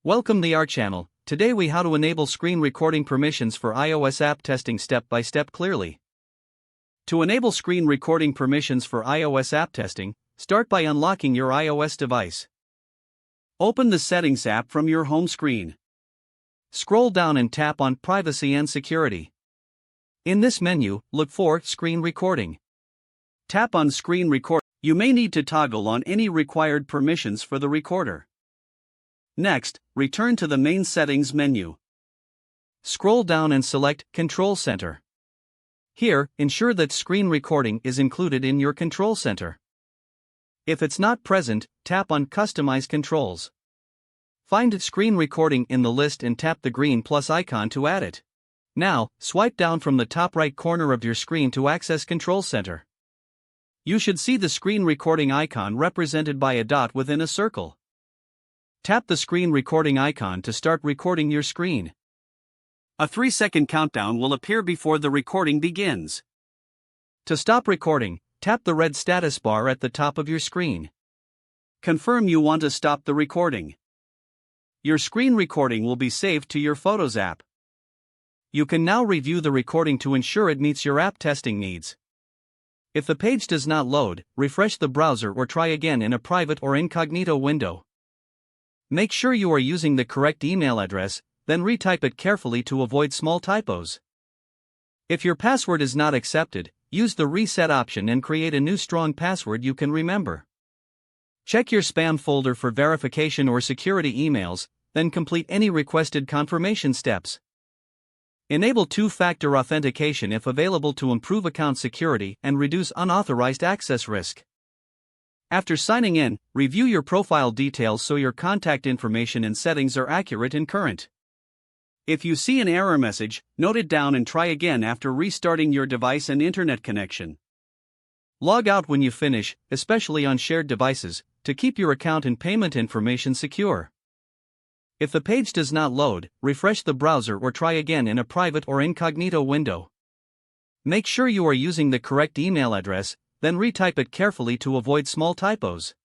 Welcome to our channel. Today we how to enable screen recording permissions for iOS app testing step by step clearly. To enable screen recording permissions for iOS app testing, start by unlocking your iOS device. Open the Settings app from your home screen. Scroll down and tap on Privacy and Security. In this menu, look for Screen Recording. Tap on Screen Record. You may need to toggle on any required permissions for the recorder. Next, return to the main Settings menu. Scroll down and select Control Center. Here, ensure that screen recording is included in your control center. If it's not present, tap on Customize Controls. Find screen recording in the list and tap the green plus icon to add it. Now, swipe down from the top right corner of your screen to access Control Center. You should see the screen recording icon represented by a dot within a circle. Tap the screen recording icon to start recording your screen. A 3-second countdown will appear before the recording begins. To stop recording, tap the red status bar at the top of your screen. Confirm you want to stop the recording. Your screen recording will be saved to your Photos app. You can now review the recording to ensure it meets your app testing needs. If the page does not load, refresh the browser or try again in a private or incognito window. Make sure you are using the correct email address, then retype it carefully to avoid small typos. If your password is not accepted, use the reset option and create a new strong password you can remember. Check your spam folder for verification or security emails, then complete any requested confirmation steps. Enable two-factor authentication if available to improve account security and reduce unauthorized access risk. After signing in, review your profile details so your contact information and settings are accurate and current. If you see an error message, note it down and try again after restarting your device and internet connection. Log out when you finish, especially on shared devices, to keep your account and payment information secure. If the page does not load, refresh the browser or try again in a private or incognito window. Make sure you are using the correct email address, then retype it carefully to avoid small typos.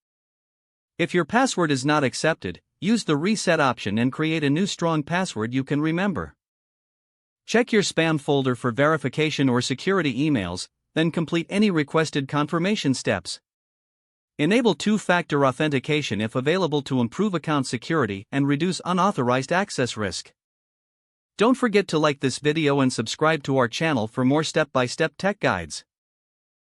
If your password is not accepted, use the reset option and create a new strong password you can remember. Check your spam folder for verification or security emails, then complete any requested confirmation steps. Enable two-factor authentication if available to improve account security and reduce unauthorized access risk. Don't forget to like this video and subscribe to our channel for more step-by-step tech guides.